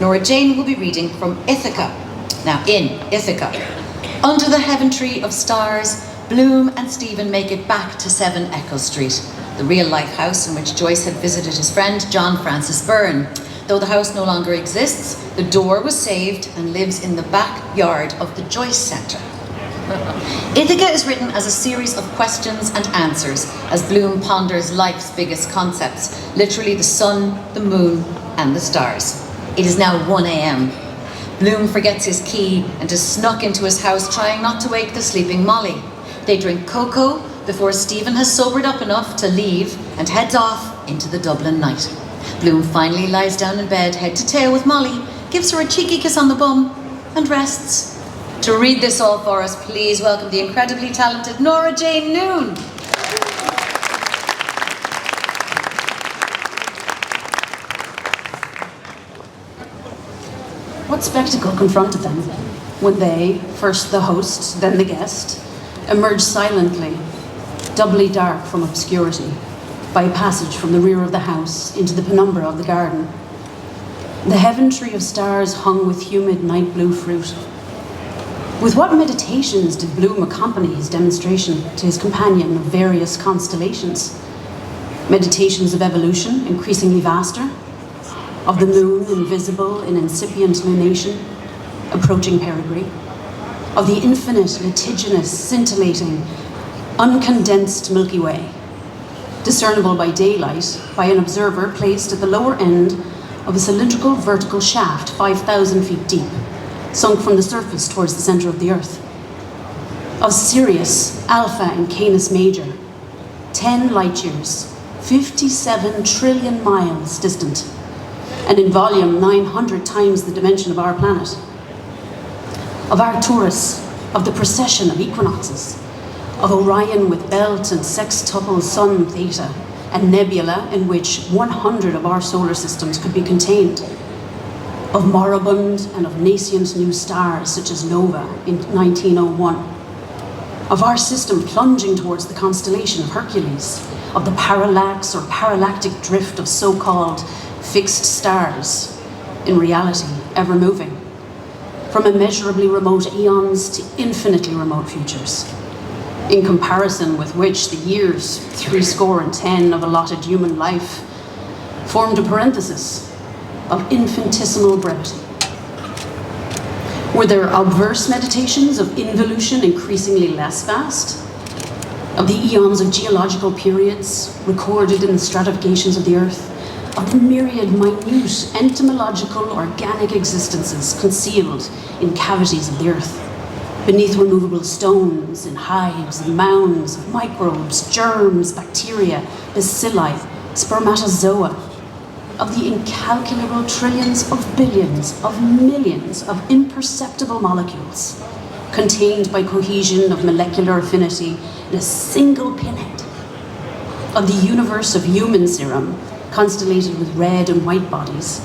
Nora-Jane will be reading from Ithaca. Now, in Ithaca, under the heaven tree of stars, Bloom and Stephen make it back to 7 Eccles Street, the real-life house in which Joyce had visited his friend John Francis Byrne. Though the house no longer exists, the door was saved and lives in the backyard of the Joyce Centre. Ithaca is written as a series of questions and answers as Bloom ponders life's biggest concepts, literally the sun, the moon, and the stars. It is now 1 a.m. Bloom forgets his key and is snuck into his house, trying not to wake the sleeping Molly. They drink cocoa before Stephen has sobered up enough to leave and heads off into the Dublin night. Bloom finally lies down in bed, head to tail with Molly, gives her a cheeky kiss on the bum, and rests. To read this all for us, please welcome the incredibly talented Nora-Jane Noone. What spectacle confronted them when they, first the host, then the guest, emerged silently, doubly dark from obscurity, by a passage from the rear of the house into the penumbra of the garden. The heaven tree of stars hung with humid night blue fruit. With what meditations did Bloom accompany his demonstration to his companion of various constellations? Meditations of evolution, increasingly vaster, of the moon invisible in incipient lunation, approaching perigee, of the infinite, litigious, scintillating, uncondensed Milky Way, discernible by daylight by an observer placed at the lower end of a cylindrical vertical shaft 5,000 feet deep, sunk from the surface towards the centre of the Earth. Of Sirius, Alpha and Canis Major, 10 light years, 57 trillion miles distant, and in volume 900 times the dimension of our planet. Of Arcturus, of the precession of equinoxes, of Orion with belt and sextuple sun Theta, and nebula in which 100 of our solar systems could be contained, of moribund and of nascent new stars such as Nova in 1901, of our system plunging towards the constellation of Hercules, of the parallax or parallactic drift of so-called fixed stars, in reality ever moving, from immeasurably remote eons to infinitely remote futures, in comparison with which the years 70 of allotted human life formed a parenthesis of infinitesimal brevity. Were there obverse meditations of involution increasingly less vast? Of the eons of geological periods recorded in the stratifications of the Earth? Of the myriad minute entomological organic existences concealed in cavities of the Earth, beneath removable stones, in hives and mounds of microbes, germs, bacteria, bacilli, spermatozoa, of the incalculable trillions of billions of millions of imperceptible molecules contained by cohesion of molecular affinity in a single pinhead, of the universe of human serum constellated with red and white bodies,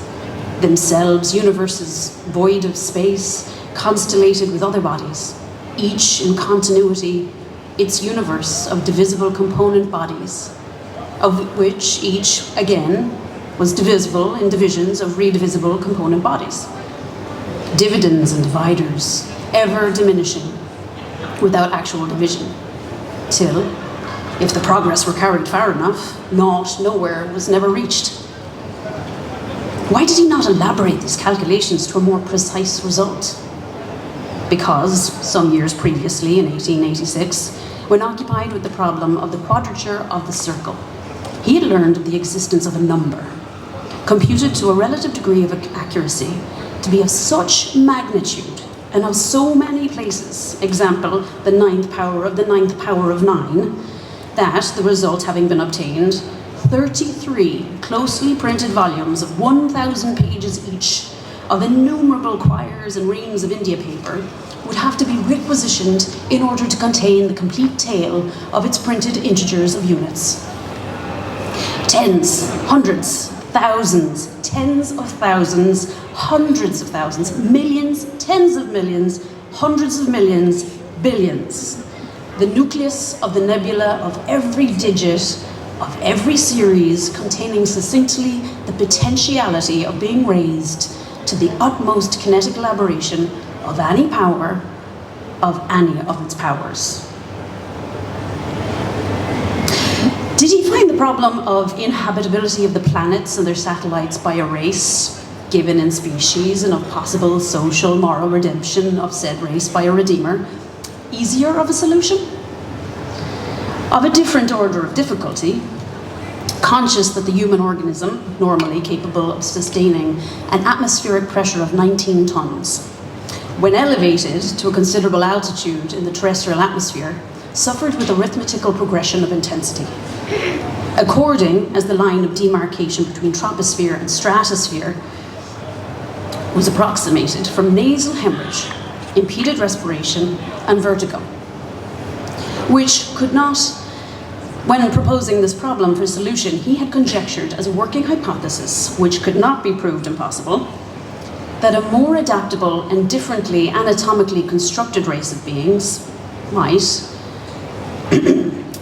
themselves universes void of space, constellated with other bodies, each in continuity, its universe of divisible component bodies, of which each, again, was divisible in divisions of redivisible component bodies. Dividends and dividers, ever diminishing, without actual division, till, if the progress were carried far enough, naught, nowhere was never reached. Why did he not elaborate these calculations to a more precise result? Because, some years previously, in 1886, when occupied with the problem of the quadrature of the circle, he had learned of the existence of a number, computed to a relative degree of accuracy, to be of such magnitude and of so many places, example, the 9th power of the 9th power of 9, that, the result having been obtained, 33 closely printed volumes of 1,000 pages each of innumerable quires and reams of India paper would have to be requisitioned in order to contain the complete tale of its printed integers of units. Tens, hundreds, thousands, tens of thousands, hundreds of thousands, millions, tens of millions, hundreds of millions, billions. The nucleus of the nebula of every digit of every series containing succinctly the potentiality of being raised to the utmost kinetic elaboration of any power, of any of its powers. Did he find the problem of inhabitability of the planets and their satellites by a race, given in species, and of possible social moral redemption of said race by a redeemer, easier of a solution? Of a different order of difficulty, conscious that the human organism, normally capable of sustaining an atmospheric pressure of 19 tons, when elevated to a considerable altitude in the terrestrial atmosphere, suffered with arithmetical progression of intensity. According as the line of demarcation between troposphere and stratosphere was approximated from nasal hemorrhage, impeded respiration, and vertigo, which could not, when proposing this problem for solution, he had conjectured as a working hypothesis, which could not be proved impossible, that a more adaptable and differently anatomically constructed race of beings might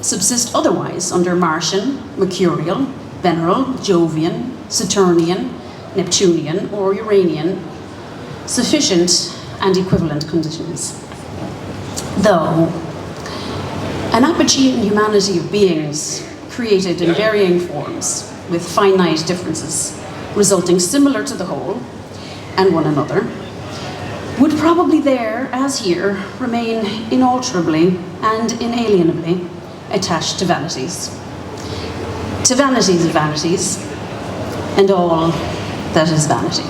subsist otherwise under Martian, Mercurial, Veneral, Jovian, Saturnian, Neptunian, or Uranian sufficient and equivalent conditions. Though an apogee in humanity of beings created in varying forms with finite differences resulting similar to the whole and one another, would probably there, as here, remain inalterably and inalienably attached to vanities of vanities, and all that is vanity.